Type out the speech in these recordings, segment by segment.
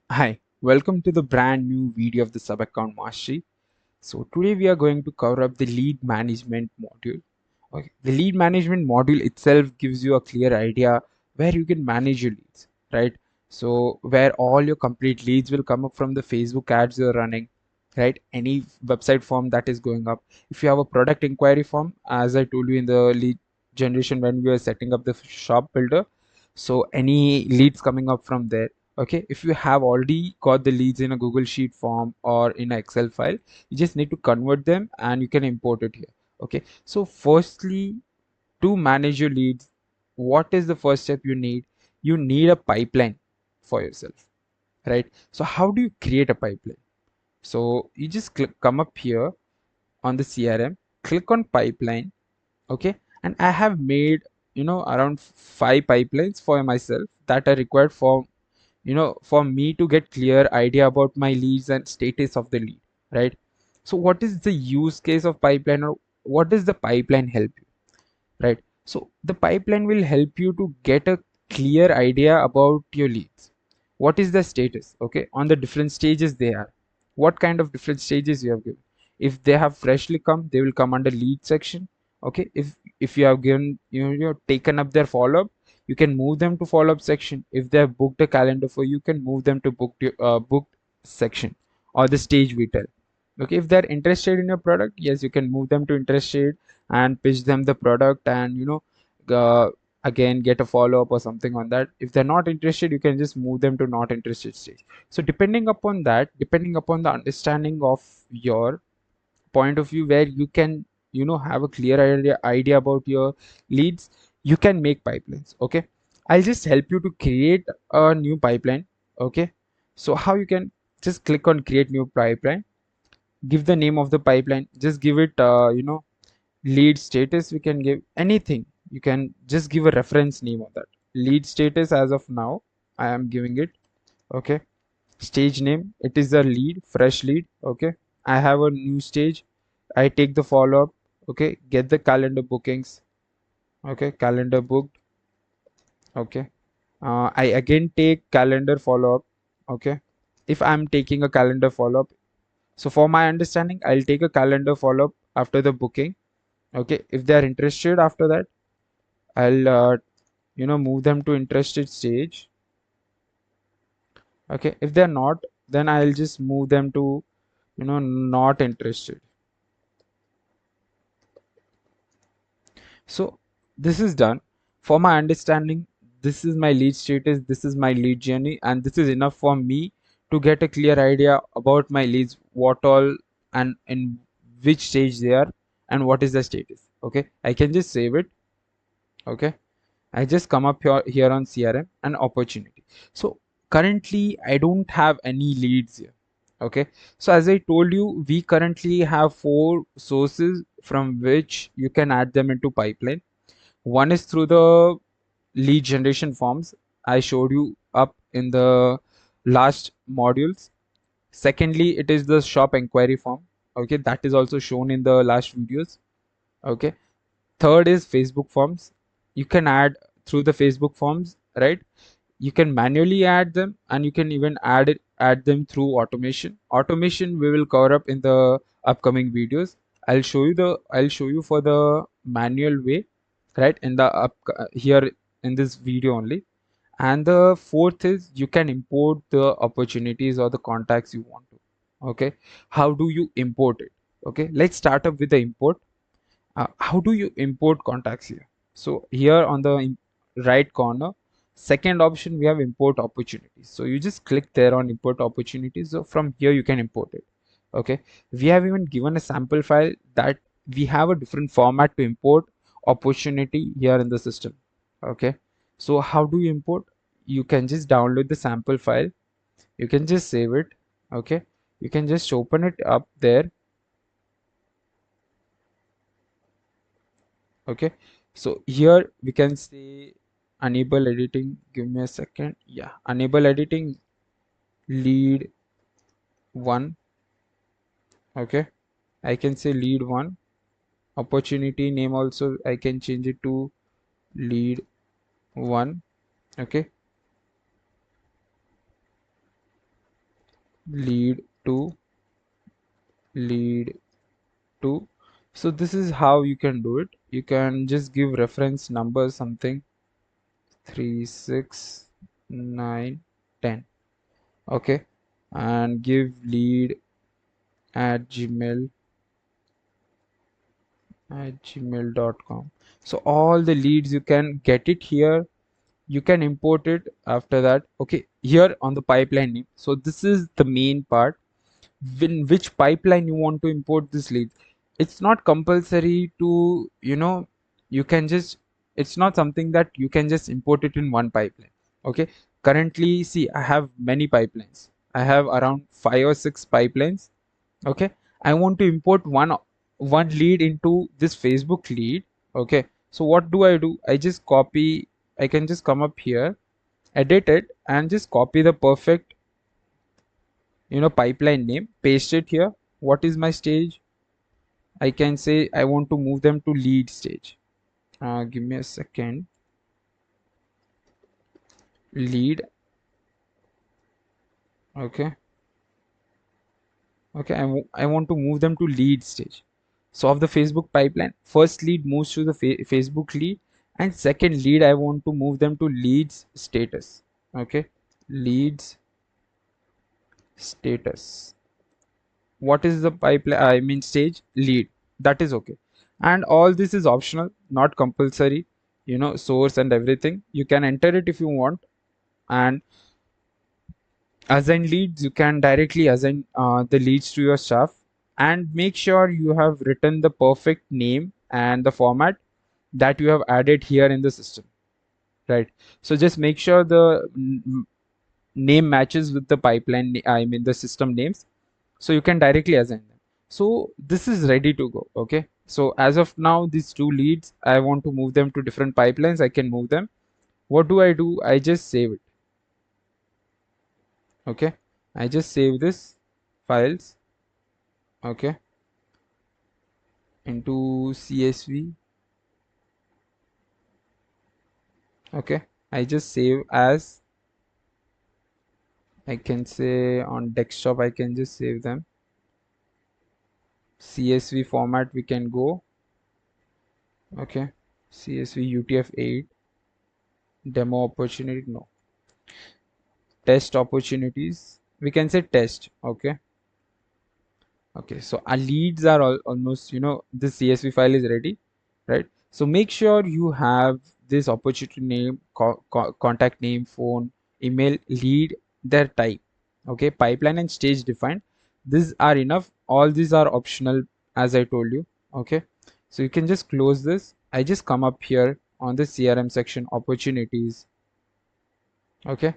Hi, welcome to the brand new video of the sub account mastery. So today we are going to cover up the lead management module. Okay, the lead management module itself gives you a clear idea where you can manage your leads, right? So where all your complete leads will come up from the Facebook ads you're running, right? Any website form that is going up. If you have a product inquiry form, as I told you in the lead generation when we were setting up the shop builder, so any leads coming up from there. Okay, if you have already got the leads in a Google Sheet form or in an Excel file, you just need to convert them and you can import it here. Okay, so firstly, to manage your leads, what is the first step you need? You need a pipeline for yourself, right? So how do you create a pipeline? So you just come up here on the CRM, click on pipeline. Okay, and I have made around 5 pipelines for myself that are required for for me to get clear idea about my leads and status of the lead, right? So what is the use case of pipeline, or what does the pipeline help you, right? So the pipeline will help you to get a clear idea about your leads. What is the status, okay, on the different stages they are, what kind of different stages you have given. If they have freshly come, they will come under lead section. Okay, if you have given you're taken up their follow-up, you can move them to follow-up section. If they have booked a calendar for you, you can move them to booked section or the stage we tell. Okay, if they're interested in your product, yes, you can move them to interested and pitch them the product, and uh, again get a follow-up or something on that. If they're not interested, you can just move them to not interested stage. So depending upon that, depending upon the understanding of your point of view, where you can have a clear idea about your leads, you can make pipelines. Okay, I'll just help you to create a new pipeline. Okay, so how you can, just click on create new pipeline, give the name of the pipeline, just give it lead status. We can give anything, you can just give a reference name of that. Lead status, as of now I am giving it. Okay, stage name, it is a lead, fresh lead. Okay, I have a new stage, I take the follow up. Okay, get the calendar bookings. Okay, calendar booked. Okay, I again take calendar follow up. Okay, if I'm taking a calendar follow up, so for my understanding, I'll take a calendar follow up after the booking. Okay, if they are interested, after that I'll move them to interested stage. Okay, if they're not, then I'll just move them to not interested. So this is done. For my understanding, this is my lead status, this is my lead journey, and this is enough for me to get a clear idea about my leads, what all and in which stage they are, and what is the status. Okay, I can just save it. Okay, I just come up here on CRM and opportunity. So currently I don't have any leads here. Okay, so as I told you, we currently have 4 sources from which you can add them into pipeline. One is through the lead generation forms I showed you up in the last modules. Secondly, it is the shop inquiry form. Okay, that is also shown in the last videos. Okay, third is Facebook forms. You can add through the Facebook forms, right? You can manually add them, and you can even add them through automation. We will cover up in the upcoming videos. I'll show you for the manual way, right, in the up here in this video only. And the fourth is you can import the opportunities or the contacts you want to. Okay, how do you import it? Okay, let's start up with the import. How do you import contacts here? So here on the right corner, second option, we have import opportunities. So you just click there on import opportunities. So from here you can import it. Okay, we have even given a sample file that we have a different format to import opportunity here in the system. Okay, so how do you import? You can just download the sample file, you can just save it. Okay, you can just open it up there. Okay, so here we can say enable editing. Give me a second. Yeah, enable editing, lead one. Okay, I can say lead one. Opportunity name also I can change it to lead one. Okay, lead to lead to. So this is how you can do it. You can just give reference number something 3 6 9 10. Okay, and give lead at gmail.com. So all the leads you can get it here. You can import it after that. Okay, here on the pipeline name. So this is the main part. In which pipeline you want to import this lead. It's not compulsory to, you can just, it's not something that you can just import it in one pipeline. Okay, currently see I have many pipelines. I have around 5 or 6 pipelines. Okay, I want to import one lead into this Facebook lead. Okay, so what do? I just copy. I can just come up here, edit it, and just copy the perfect, pipeline name, paste it here. What is my stage? I can say I want to move them to lead stage. Give me a second. Lead. Okay, okay, I want to move them to lead stage. So of the Facebook pipeline, first lead moves to the Facebook lead, and second lead I want to move them to leads status. Okay, leads status. What is the pipeline, I mean stage? Lead. That is okay. And all this is optional, not compulsory. Source and everything you can enter it if you want. And assign leads, you can directly assign the leads to your staff. And make sure you have written the perfect name and the format that you have added here in the system, right? So just make sure the name matches with the pipeline, I mean the system names, so you can directly assign them. So this is ready to go. Okay, so as of now these two leads I want to move them to different pipelines. I can move them. What do? I just save it. Okay, I just save this files, okay, into CSV. Okay, I just save as, I can say on desktop I can just save them. CSV format we can go. Okay, CSV UTF-8 demo opportunity, no, test opportunities, we can say test. Okay, okay, so our leads are almost, this CSV file is ready, right? So make sure you have this opportunity name, contact name, phone, email, lead, their type. Okay, pipeline and stage defined. These are enough. All these are optional, as I told you. Okay, so you can just close this. I just come up here on the CRM section, opportunities. Okay,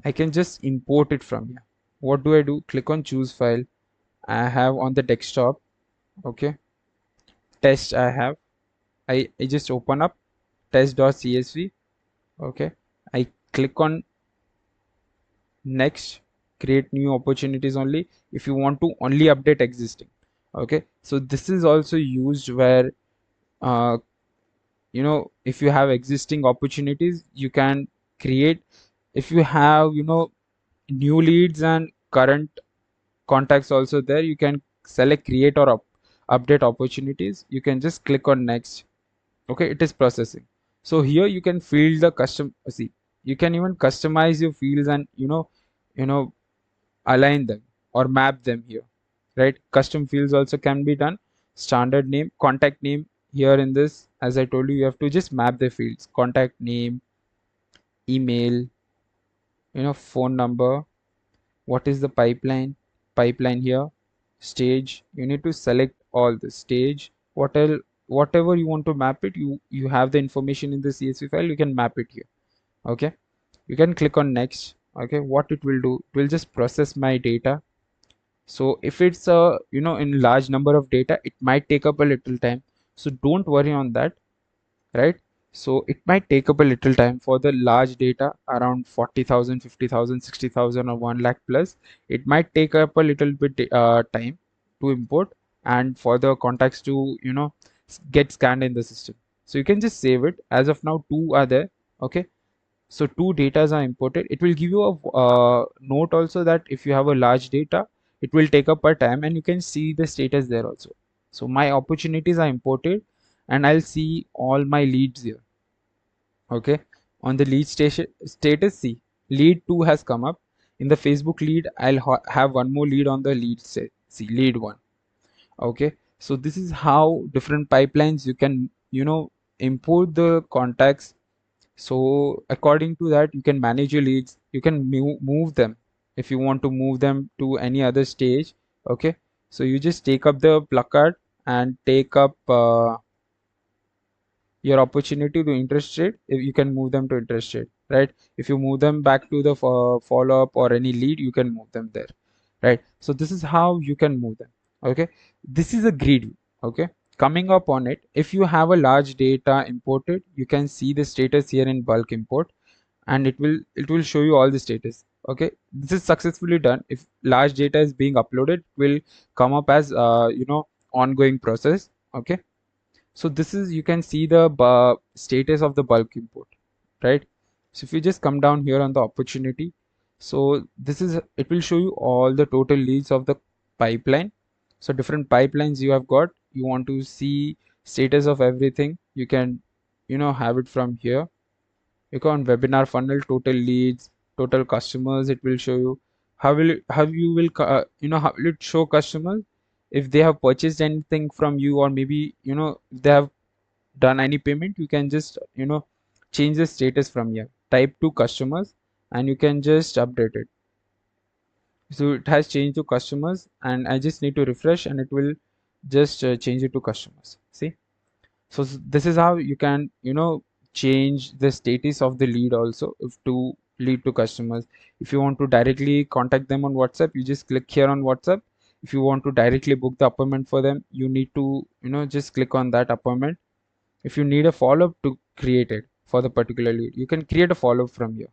I can just import it from here. What do? Click on choose file. I have on the desktop. Okay, test I have. I just open up test.csv. Okay, I click on next, create new opportunities only if you want to only update existing. Okay, so this is also used where, uh, if you have existing opportunities you can create. If you have, new leads and current contacts also there, you can select create or update opportunities. You can just click on next. Okay, it is processing. So here you can field the custom, see, you can even customize your fields and, you know align them or map them here, right? Custom fields also can be done. Standard name, contact name, here in this, as I told you, you have to just map the fields: contact name, email, phone number. What is the pipeline here, stage, you need to select all the stage. Whatever you want to map it, you have the information in the CSV file, you can map it here. Okay, you can click on next. Okay, what it will do, it will just process my data. So if it's a, in large number of data, it might take up a little time, so don't worry on that, right? So it might take up a little time for the large data around 40,000, 50,000, 60,000, or 1 lakh plus. It might take up a little bit time to import and for the contacts to, get scanned in the system. So you can just save it. As of now, two are there. Okay, So two datas are imported. It will give you a note also that if you have a large data, it will take up a time, and you can see the status there also. So my opportunities are imported, and I'll see all my leads here. Okay, on the lead station status, see lead 2 has come up. In the Facebook lead, I'll have one more lead on the lead set. See lead 1. Okay, so this is how different pipelines you can import the contacts. So according to that, you can manage your leads. You can move them if you want to move them to any other stage. Okay, so you just take up the placard and take up your opportunity to interest rate. If you can move them to interest rate, right? If you move them back to the follow up or any lead, you can move them there, right? So this is how you can move them. Okay, this is a grid view. Okay, coming up on it, if you have a large data imported, you can see the status here in bulk import, and it will show you all the status. Okay, this is successfully done. If large data is being uploaded, it will come up as ongoing process. Okay, so this is, you can see the status of the bulk import, right? So if you just come down here on the opportunity, so this is, it will show you all the total leads of the pipeline. So different pipelines you have got, you want to see status of everything, you can have it from here. You go on webinar funnel, total leads, total customers. It will show you how will it, how you will how will it show customers if they have purchased anything from you, or maybe if they have done any payment. You can just change the status from here, type to customers, and you can just update it. So it has changed to customers, and I just need to refresh, and it will just change it to customers. See, so this is how you can change the status of the lead also, if to lead to customers. If you want to directly contact them on WhatsApp, you just click here on WhatsApp. If you want to directly book the appointment for them, you need to just click on that appointment. If you need a follow-up to create it for the particular lead, you can create a follow-up from here.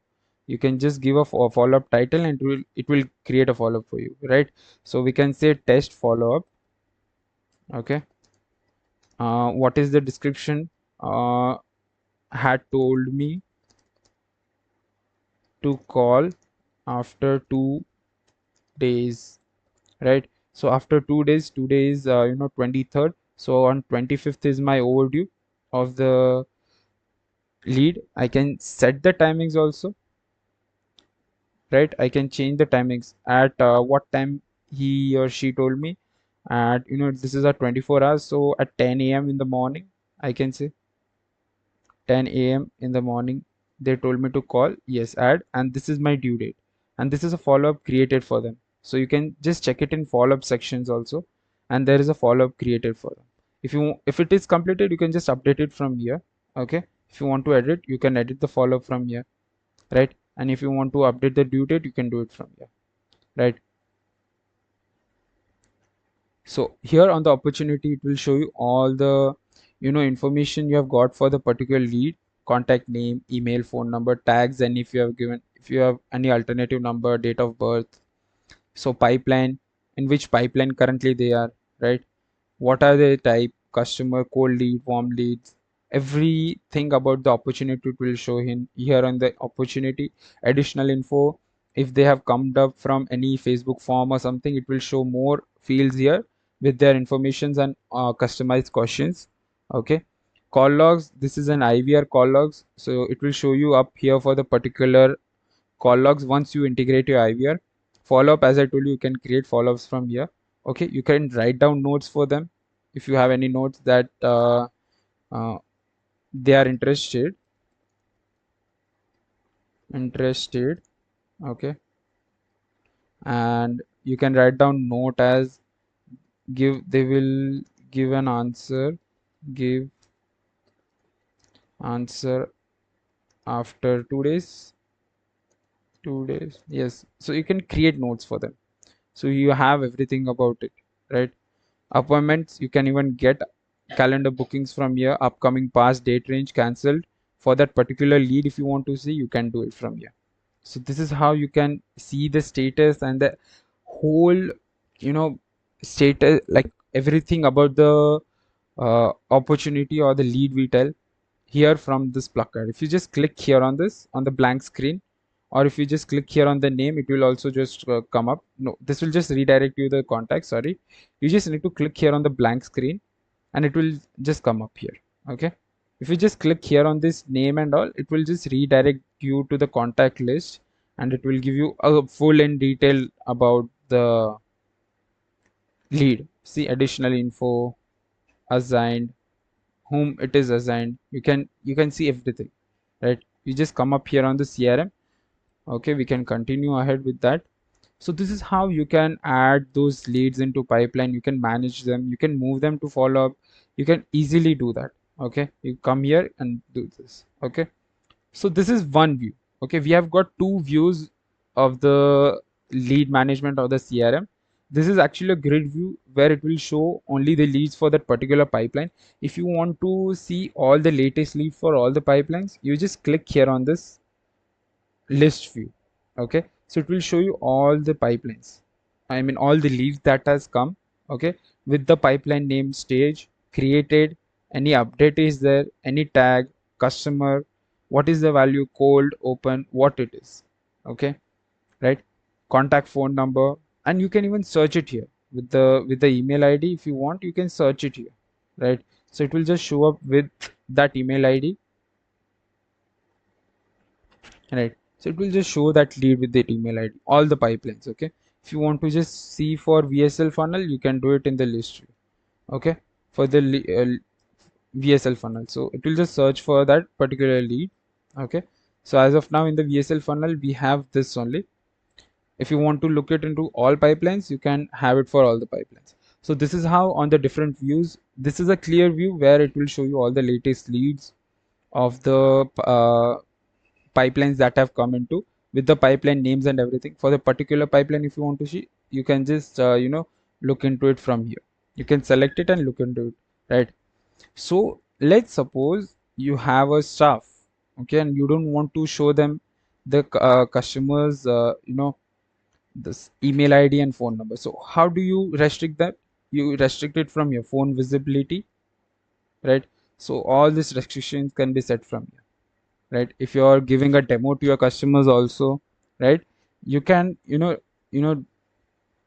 You can just give a follow-up title, and it will create a follow-up for you, right? So we can say test follow-up. Okay, what is the description? Had told me to call after 2 days, right? So after 2 days, 2 days, 23rd. So on 25th is my overdue of the lead. I can set the timings also, right? I can change the timings at what time he or she told me. At this is a 24 hours, so at 10 a.m. in the morning, I can say 10 a.m. in the morning, they told me to call. Yes, add, and this is my due date, and this is a follow-up created for them. So you can just check it in follow-up sections also, and there is a follow-up created for them. If it is completed, you can just update it from here. Okay, if you want to edit, you can edit the follow-up from here, right? And if you want to update the due date, you can do it from here, right? So here on the opportunity, it will show you all the information you have got for the particular lead: contact name, email, phone number, tags, and if you have any alternative number, date of birth. So pipeline, in which pipeline currently they are, right? What are the type: customer, cold lead, warm leads. Everything about the opportunity it will show in here on the opportunity. Additional info: if they have come up from any Facebook form or something, it will show more fields here with their informations and customized questions. Okay, call logs, this is an IVR call logs, so it will show you up here for the particular call logs. Once you integrate your IVR follow up, as I told you, you can create follow-ups from here. Okay, you can write down notes for them if you have any notes that uh, they are interested. Okay, and you can write down note as they will give an answer, give answer after 2 days. 2 days, yes. So you can create notes for them, so you have everything about it, right? Appointments, you can even get calendar bookings from here. Upcoming, past, date range, cancelled for that particular lead. If you want to see, you can do it from here. So this is how you can see the status and the whole status, like everything about the opportunity or the lead we tell. here from this plug card. If you just click here on this on the blank screen, or if you just click here on the name, it will also just come up. No, this will just redirect you the contact. Sorry, you just need to click here on the blank screen and it will just come up here. Okay, if you just click here on this name and all, it will just redirect you to the contact list, and it will give you a full in detail about the lead. See additional info, assigned, whom it is assigned. You can see everything, right? You just come up here on the CRM. Okay, we can continue ahead with that. So this is how you can add those leads into pipeline. You can manage them, you can move them to follow up. You can easily do that. Okay, you come here and do this. Okay, so this is one view. Okay, we have got two views of the lead management of the CRM. This is actually a grid view where it will show only the leads for that particular pipeline. If you want to see all the latest leads for all the pipelines, you just click here on this list view. Okay, so it will show you all the pipelines, I mean all the leads that has come. Okay, with the pipeline name, stage, created, any update is there, any tag, customer, what is the value, cold, open, what it is. Okay, right, contact phone number, and you can even search it here with the email ID. If you want, you can search it here, right? So it will just show up with that email ID, right? So it will just show that lead with that email ID, all the pipelines. Okay, if you want to just see for VSL funnel, you can do it in the list view. Okay, for the VSL funnel, so it will just search for that particular lead. Okay, so as of now in the VSL funnel we have this only. If you want to look it into all pipelines, you can have it for all the pipelines. So this is how on the different views, this is a clear view where it will show you all the latest leads of the pipelines that have come into, with the pipeline names and everything for the particular pipeline. If you want to see, you can just look into it from here. You can select it and look into it, right? So let's suppose you have a staff, okay, and you don't want to show them the customers this email ID and phone number. So how do you restrict that? You restrict it from your phone visibility, right? So all these restrictions can be set from here, right? If you're giving a demo to your customers also, right, you can you know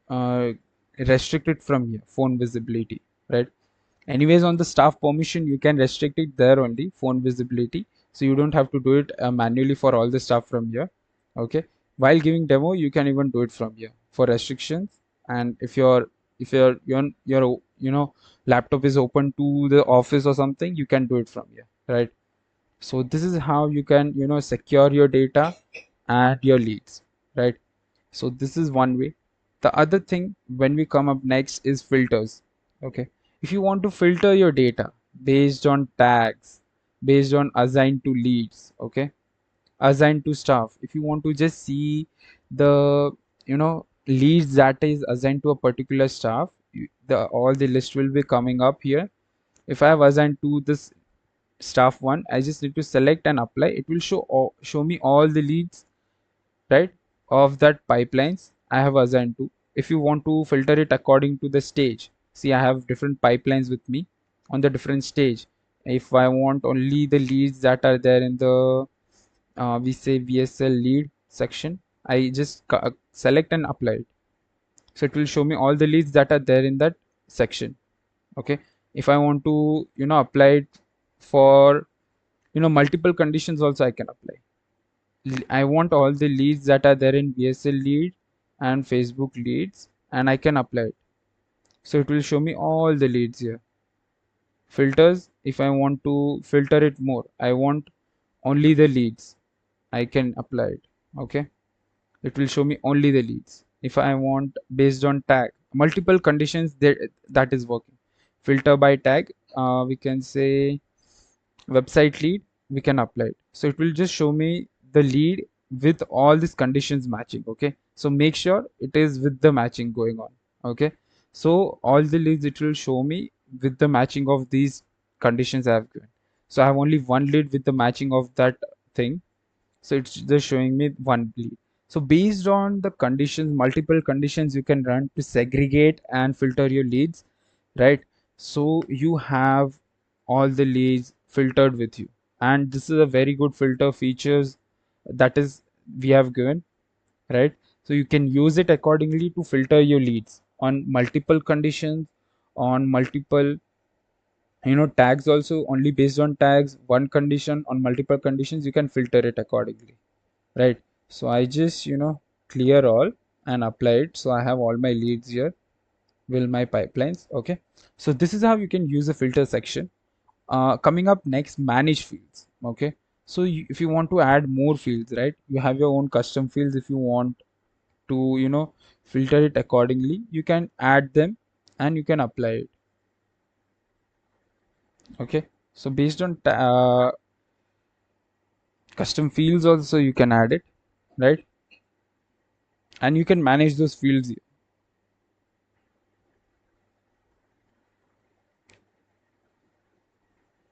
uh, restrict it from here, phone visibility, right? Anyways, on the staff permission, you can restrict it there only, phone visibility, so you don't have to do it manually for all the stuff from here. Okay, while giving demo, you can even do it from here for restrictions. And if your laptop is open to the office or something, you can do it from here, right? So this is how you can secure your data and your leads, right? So this is one way. The other thing when we come up next is filters. Okay, if you want to filter your data based on tags, based on assigned to leads, okay, assigned to staff, if you want to just see the leads that is assigned to a particular staff, the all the list will be coming up here. If I have assigned to this staff one, I just need to select and apply. It will show me all the leads, right, of that pipelines I have assigned to. If you want to filter it according to the stage, see I have different pipelines with me on the different stage. If I want only the leads that are there in the we say VSL lead section, I just select and apply it. So it will show me all the leads that are there in that section. Okay, if I want to apply it for multiple conditions also, I can apply. I want all the leads that are there in VSL lead and Facebook leads, and I can apply it. So it will show me all the leads here. Filters, if I want to filter it more, I want only the leads, I can apply it. Okay, it will show me only the leads. If I want based on tag, multiple conditions there, that is working. Filter by tag, we can say website lead, we can apply it. So it will just show me the lead with all these conditions matching. Okay, so make sure it is with the matching going on. Okay, so all the leads it will show me with the matching of these conditions I have given. So I have only one lead with the matching of that thing, so it's just showing me one lead. So based on the conditions, multiple conditions you can run to segregate and filter your leads, right? So you have all the leads filtered with you and this is a very good filter features that is we have given, right? So you can use it accordingly to filter your leads on multiple conditions, on multiple tags, also only based on tags, one condition on multiple conditions, you can filter it accordingly, right? So I just clear all and apply it, so I have all my leads here, will my pipelines. Okay, so this is how you can use the filter section. Coming up next, manage fields. Okay, so if you want to add more fields, right, you have your own custom fields. If you want to filter it accordingly, you can add them and you can apply it. Okay, so based on custom fields also you can add it, right, and you can manage those fields here.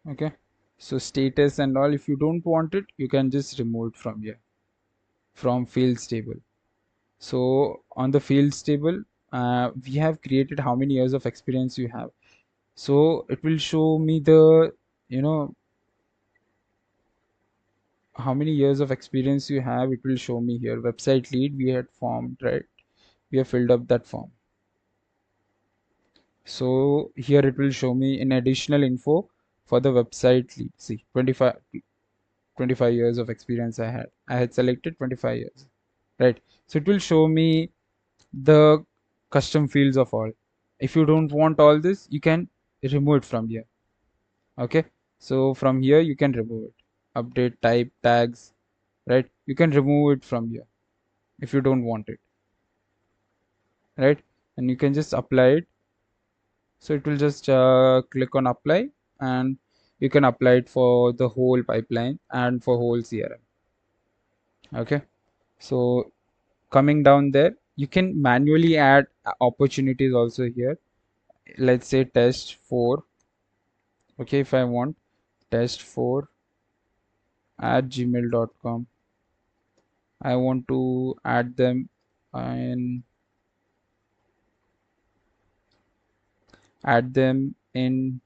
Okay, so status and all, if you don't want it, you can just remove it from here, from fields table. So on the fields table, we have created how many years of experience you have. So it will show me the you know how many years of experience you have. It will show me here website lead we had formed, right? We have filled up that form. So here it will show me in additional info for the website lead. See, 25 years of experience I had selected 25 years, right? So it will show me the custom fields of all. If you don't want all this, you can remove it from here. Okay, so from here you can remove it. Update type tags, right? You can remove it from here if you don't want it, right? And you can just apply it. So it will just click on apply, and you can apply it for the whole pipeline and for whole CRM. Okay, so coming down there, you can manually add opportunities also here. Let's say test 4. Okay, if I want test 4 at gmail.com, I want to add them and in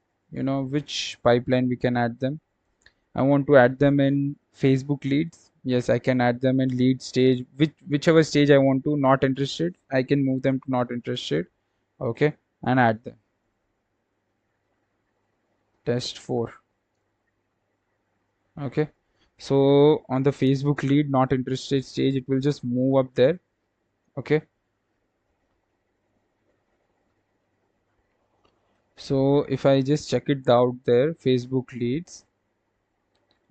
which pipeline we can add them. I want to add them in Facebook leads. Yes, I can add them in lead stage, whichever stage I want to. Not interested, I can move them to not interested. Okay, and add them. Test 4. Okay, so on the Facebook lead not interested stage, it will just move up there. Okay, so if I just check it out there, Facebook leads,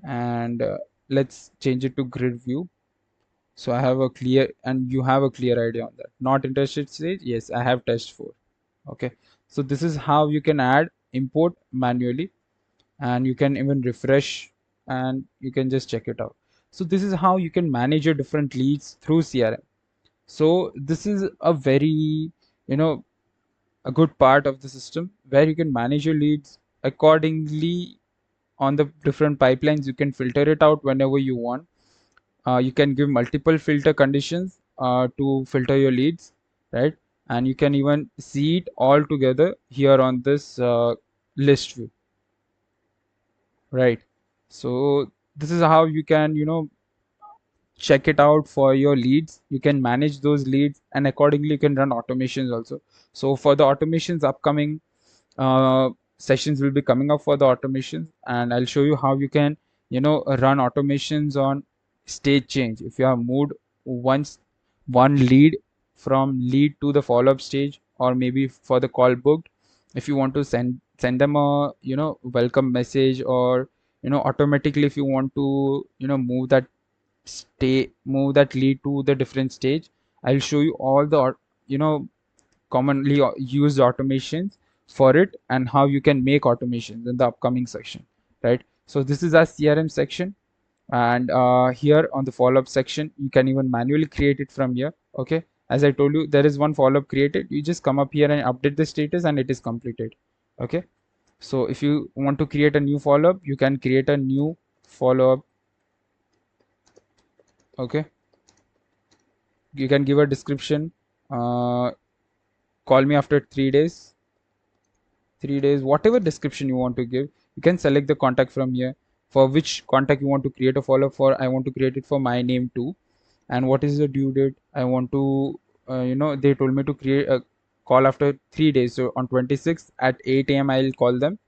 and let's change it to grid view. So I have a clear, and you have a clear idea on that. Not interested stage, yes, I have test 4. Okay, so this is how you can add import manually, and you can even refresh, and you can just check it out. So this is how you can manage your different leads through CRM. So this is a very a good part of the system where you can manage your leads accordingly on the different pipelines. You can filter it out whenever you want. You can give multiple filter conditions to filter your leads, right? And you can even see it all together here on this list view, right? So this is how you can check it out for your leads. You can manage those leads, and accordingly you can run automations also. So for the automations, upcoming sessions will be coming up for the automations, and I'll show you how you can run automations on stage change. If you have moved once one lead from lead to the follow-up stage, or maybe for the call booked, if you want to send them a welcome message, or automatically if you want to move that lead to the different stage, I'll show you all the you know commonly used automations for it, and how you can make automations in the upcoming section, right? So this is our CRM section, and here on the follow-up section, you can even manually create it from here. Okay, as I told you, there is one follow-up created. You just come up here and update the status, and it is completed. Okay, so if you want to create a new follow-up, you can create a new follow-up. Okay, you can give a description. Call me after 3 days, whatever description you want to give. You can select the contact from here. for which contact you want to create a follow-up for. I want to create it for my name too. And what is the due date? I want to, they told me to create a call after 3 days. So on 26th at 8 a.m. I'll call them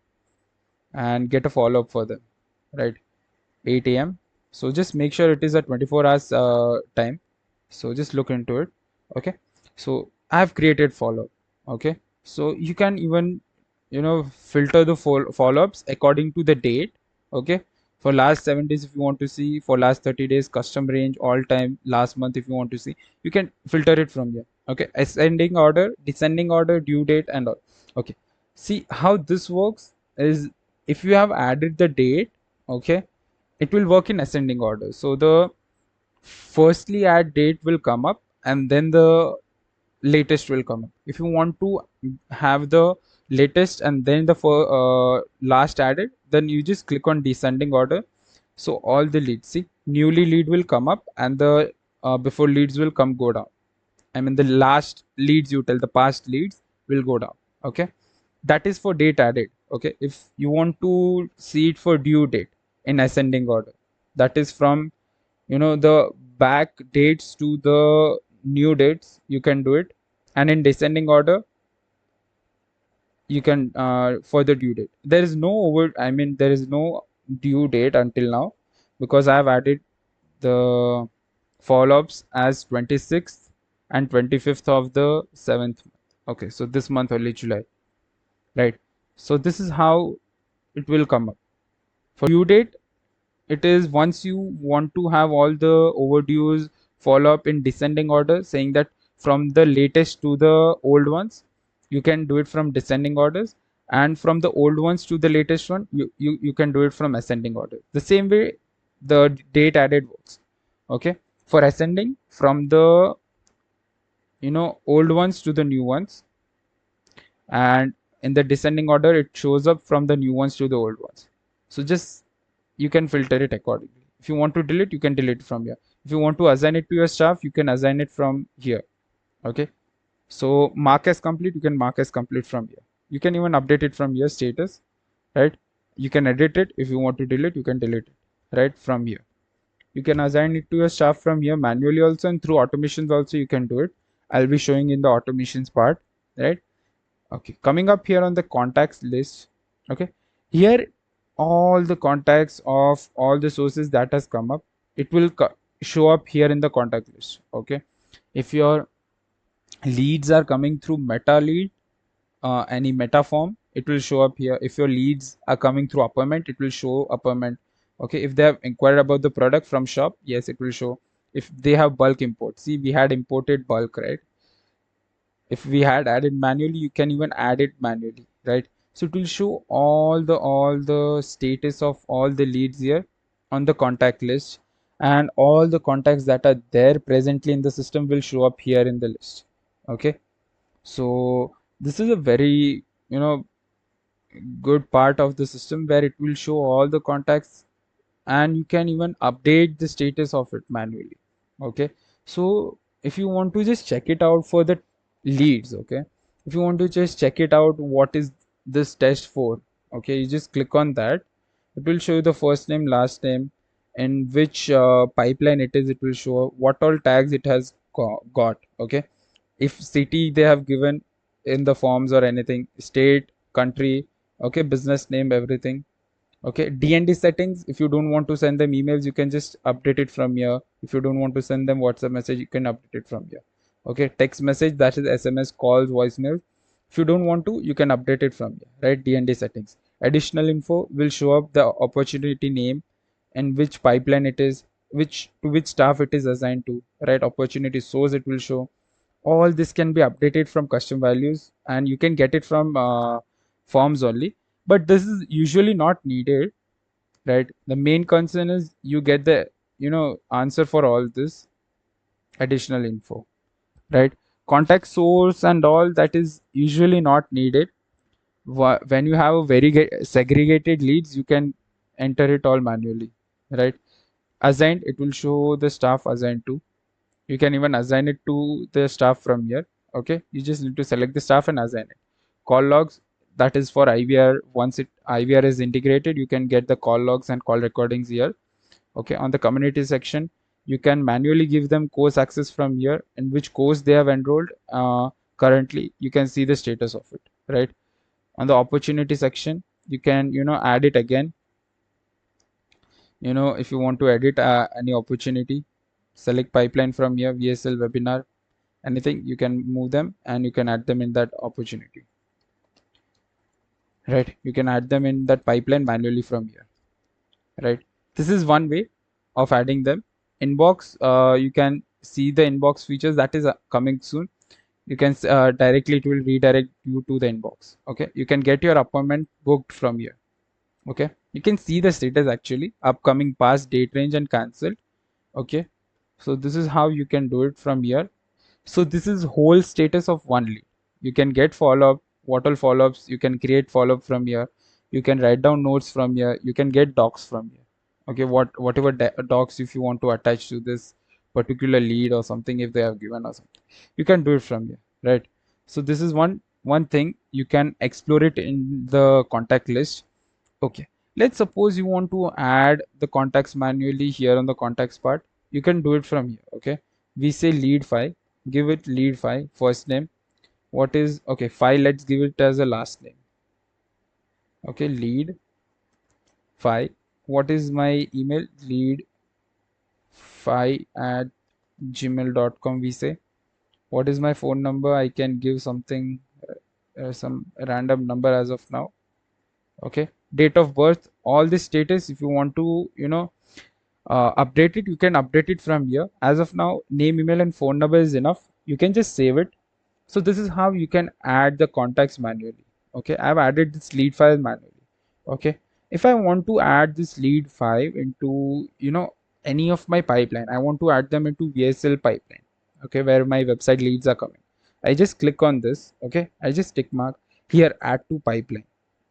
and get a follow-up for them, right? 8 a.m. So just make sure it is a 24 hours time. So just look into it. Okay. So I have created follow-up. Okay. So you can even, filter the follow-ups according to the date. Okay. For last 7 days, if you want to see, for last 30 days, custom range, all time, last month, if you want to see, you can filter it from here. Okay. Ascending order, descending order, due date, and all. Okay. See how this works is if you have added the date, okay, it will work in ascending order. So the firstly add date will come up and then the latest will come up. If you want to have the latest and then the last added, then you just click on descending order. So all the leads, see, newly lead will come up and the before leads will go down. I mean the last leads you tell, the past leads will go down. Okay, that is for date added. Okay, if you want to see it for due date in ascending order, that is from the back dates to the new dates, you can do it. And in descending order, you can for the due date, there is no there is no due date until now because I have added the follow-ups as 26th and 25th of the 7th. Okay, so this month only, July, right? So this is how it will come up. For due date, it is once you want to have all the overdues follow up in descending order, saying that from the latest to the old ones, you can do it from descending orders, and from the old ones to the latest one, you can do it from ascending order. The same way the date added works. Okay, for ascending, from the old ones to the new ones, and in the descending order it shows up from the new ones to the old ones. So just you can filter it accordingly. If you want to delete, you can delete from here. If you want to assign it to your staff, you can assign it from here. Okay, so mark as complete, you can mark as complete from here. You can even update it from your status, right? You can edit it. If you want to delete, you can delete it right from here. You can assign it to your staff from here manually also, and through automations also you can do it. I'll be showing in the automations part, right? Okay, coming up here on the contacts list. Okay, here all the contacts of all the sources that has come up, it will show up here in the contact list. Okay, if your leads are coming through meta lead, any meta form, it will show up here. If your leads are coming through appointment, it will show appointment. Okay, if they have inquired about the product from shop, yes, it will show. If they have bulk import, see, we had imported bulk, right? If we had added manually, you can even add it manually, right? So it will show all the status of all the leads here on the contact list, and all the contacts that are there presently in the system will show up here in the list. Okay, so this is a very good part of the system where it will show all the contacts, and you can even update the status of it manually. Okay, so if you want to just check it out for the leads, okay, if you want to just check it out, what is this test for? Okay, you just click on that. It will show you the first name, last name, and which pipeline it is. It will show what all tags it has got. Okay, if city they have given in the forms or anything, state, country, okay, business name, everything. Okay, DND settings, if you don't want to send them emails, you can just update it from here. If you don't want to send them WhatsApp message, you can update it from here. Okay, text message, that is SMS, calls, voicemail. If you don't want to, you can update it from here, right? DND settings. Additional info will show up the opportunity name and which pipeline it is, which to which staff it is assigned to, right? Opportunity source it will show. All this can be updated from custom values, and you can get it from forms only, but this is usually not needed, right? The main concern is you get the answer for all this additional info, right? Contact source and all that is usually not needed. When you have a very segregated leads, you can enter it all manually, right? Assigned, it will show the staff assigned to. You can even assign it to the staff from here. Okay, you just need to select the staff and assign it. Call logs, that is for IVR. Once IVR is integrated, you can get the call logs and call recordings here. Okay, on the community section, you can manually give them course access from here, in which course they have enrolled. Currently you can see the status of it, right? On the opportunity section, you can add it again. If you want to edit any opportunity, select pipeline from here, VSL webinar, anything, you can move them and you can add them in that opportunity, right? You can add them in that pipeline manually from here, right? This is one way of adding them. Inbox, you can see the inbox features that is coming soon. You can directly, it will redirect you to the inbox. Okay, you can get your appointment booked from here. Okay, you can see the status actually, upcoming, past, date range and cancelled. Okay, so this is how you can do it from here. So this is whole status of one lead. You can get follow-up, what all follow-ups, you can create follow-up from here, you can write down notes from here, you can get docs from here. Okay, whatever docs if you want to attach to this particular lead or something, if they have given or something, you can do it from here, right? So this is one thing, you can explore it in the contact list. Okay, let's suppose you want to add the contacts manually here on the contacts part. You can do it from here. Okay, we say lead 5, give it lead 5 first name. What is, okay, 5, let's give it as a last name. Okay, lead 5. What is my email? Lead 5 at gmail.com, we say. What is my phone number? I can give something, some random number as of now. Okay, date of birth, all this status, if you want to update it, you can update it from here. As of now, name, email and phone number is enough, you can just save it. So this is how you can add the contacts manually. Okay, I've added this lead file manually. Okay, if I want to add this lead 5 into any of my pipeline, I want to add them into VSL pipeline, okay, where my website leads are coming, I just click on this. Okay, I just tick mark here, add to pipeline.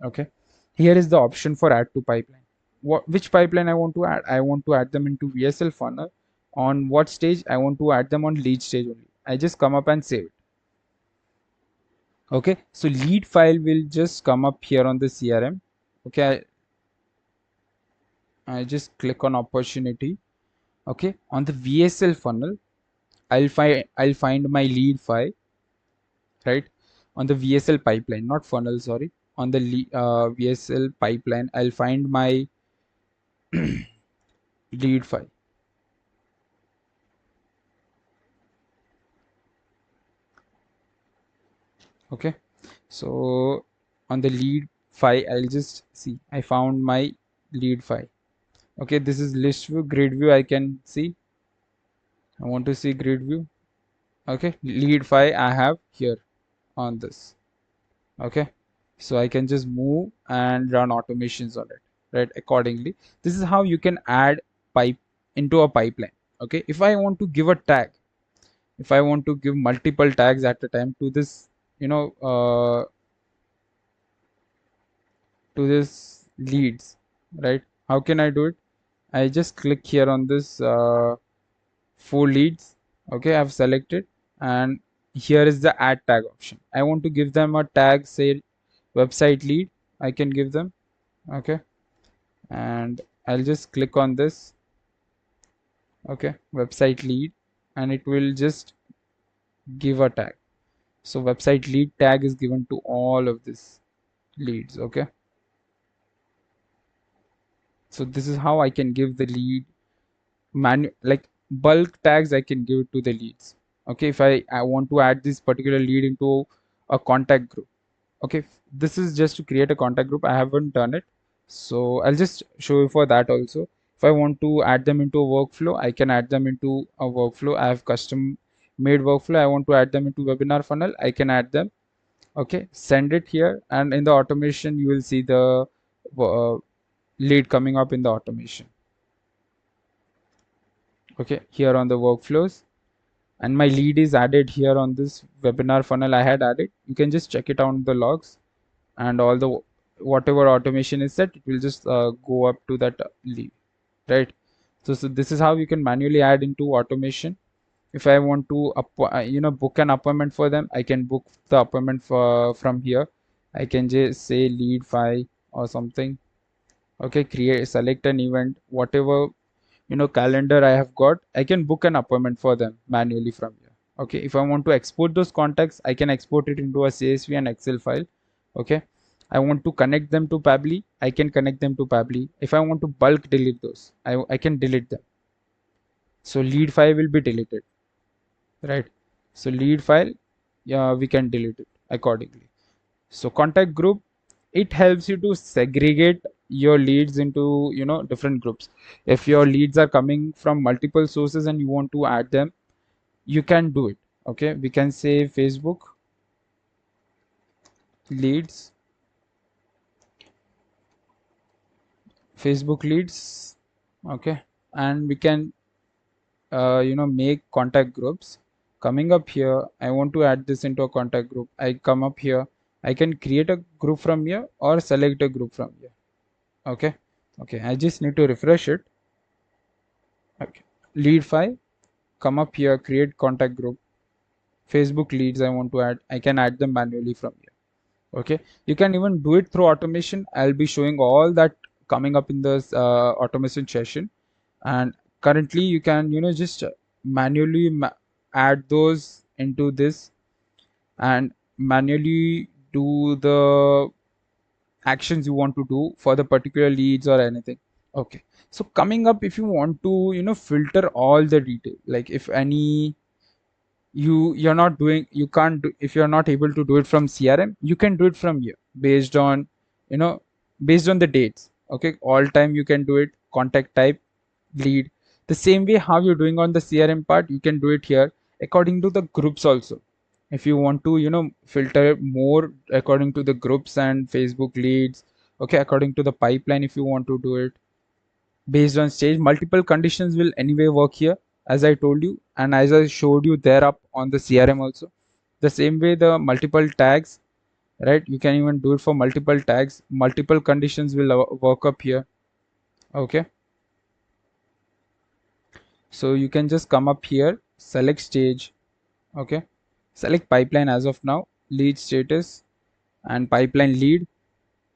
Okay, here is the option for add to pipeline. Which pipeline I want to add? I want to add them into VSL funnel. On what stage? I want to add them on lead stage only. I just come up and save it. Okay, so lead file will just come up here on the CRM. Okay, I just click on opportunity. Okay, on the VSL funnel, I'll find my lead file, right? On the VSL pipeline, not funnel, sorry. On the VSL pipeline, I'll find my lead file. Okay, so on the lead file, I'll just see I found my lead file. Okay, this is list view, grid view, I can see. I want to see grid view. Okay, lead file I have here on this. Okay, so I can just move and run automations on it, right? Accordingly, this is how you can add pipe into a pipeline. Okay, if I want to give a tag, if I want to give multiple tags at a time to this, to this leads, right? How can I do it? I just click here on this 4 leads. Okay, I've selected, and here is the add tag option. I want to give them a tag, say website lead, I can give them. Okay, and I'll just click on this. Okay, website lead, and it will just give a tag. So website lead tag is given to all of these leads. Okay, so this is how I can give the lead like bulk tags, I can give it to the leads. Okay, if I want to add this particular lead into a contact group. Okay, this is just to create a contact group, I haven't done it, so I'll just show you for that also. If I want to add them into a workflow, I can add them into a workflow. I have custom made workflow. I want to add them into webinar funnel, I can add them. Okay, send it here, and in the automation you will see the lead coming up in the automation. Okay, here on the workflows, and my lead is added here on this webinar funnel I had added. You can just check it on the logs, and all the whatever automation is set, it will just go up to that lead, right? So this is how you can manually add into automation. If I want to book an appointment for them, I can book the appointment from here, I can just say lead 5 or something. Okay, select an event, whatever calendar I have got, I can book an appointment for them manually from here. Okay, if I want to export those contacts, I can export it into a CSV and Excel file. Okay, I want to connect them to Pabbly, I can connect them to Pabbly. If I want to bulk delete those, I can delete them. So lead file will be deleted, right? So lead file, yeah, we can delete it accordingly. So contact group, it helps you to segregate your leads into different groups. If your leads are coming from multiple sources and you want to add them, you can do it. Okay, we can say leads Facebook leads. Okay, and we can make contact groups. Coming up here, I want to add this into a contact group. I come up here, I can create a group from here or select a group from here. Okay, I just need to refresh it. Okay, lead file, come up here, create contact group. Facebook leads I want to add, I can add them manually from here. Okay, you can even do it through automation. I'll be showing all that coming up in this automation session. And currently you can just manually add those into this and manually do the actions you want to do for the particular leads or anything. Okay, so coming up, if you want to filter all the detail, like if any you're not doing, you can't do, if you're not able to do it from CRM, you can do it from here based on you know based on the dates. Okay, all time you can do it, contact type, lead, the same way how you're doing on the CRM part, you can do it here according to the groups also. If you want to filter more according to the groups and Facebook leads, okay, according to the pipeline, if you want to do it based on stage, multiple conditions will anyway work here, as I told you and as I showed you there up on the CRM also. The same way the multiple tags, right, you can even do it for multiple tags, multiple conditions will work up here. Okay, so you can just come up here, select stage. Okay, select pipeline as of now, lead status and pipeline lead.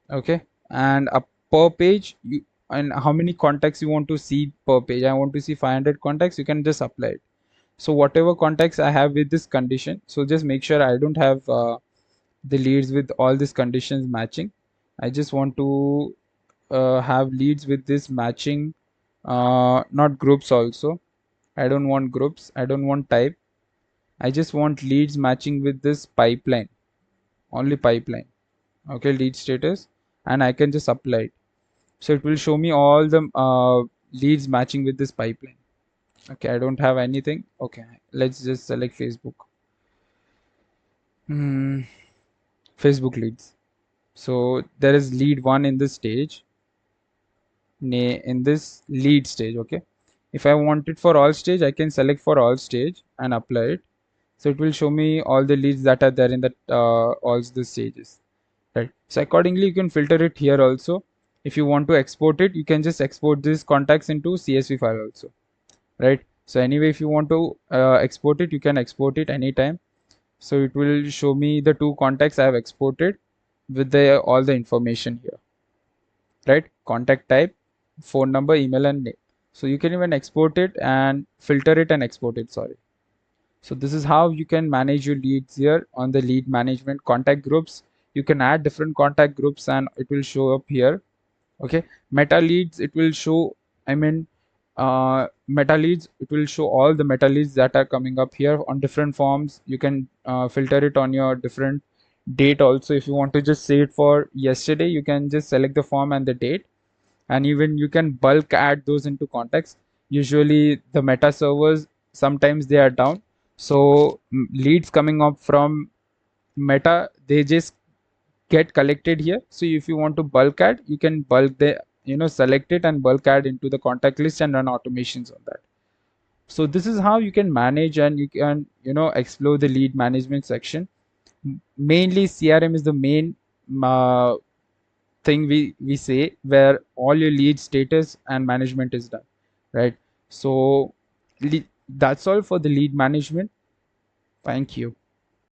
Okay, and a per page and how many contacts you want to see per page. I want to see 500 contacts, you can just apply it. So whatever contacts I have with this condition, so just make sure I don't have the leads with all these conditions matching. I just want to have leads with this matching, not groups also. I don't want groups, I don't want type, I just want leads matching with this pipeline, only pipeline. Okay, lead status, and I can just apply it. So it will show me all the leads matching with this pipeline. Okay, I don't have anything. Okay, let's just select Facebook. Facebook leads. So there is lead 1 in this stage, in this lead stage. Okay, if I want it for all stage, I can select for all stage and apply it. So it will show me all the leads that are there in that all the stages, right? So accordingly you can filter it here also. If you want to export it, you can just export these contacts into CSV file also, right? So anyway, if you want to export it, you can export it anytime. So it will show me the 2 contacts I have exported with the all the information here, right? Contact type, phone number, email and name. So you can even export it and filter it and export it, sorry. So this is how you can manage your leads here on the lead management. Contact groups, you can add different contact groups and it will show up here. Okay, meta leads, it will show, I mean meta leads, it will show all the meta leads that are coming up here on different forms. You can filter it on your different date also. If you want to just say it for yesterday, you can just select the form and the date, and even you can bulk add those into contacts. Usually the meta servers, sometimes they are down, so leads coming up from meta, they just get collected here. So if you want to bulk add, you can bulk the select it and bulk add into the contact list and run automations on that. So this is how you can manage and you can explore the lead management section. Mainly CRM is the main uh, thing we say, where all your lead status and management is done, right? So that's all for the lead management. Thank you.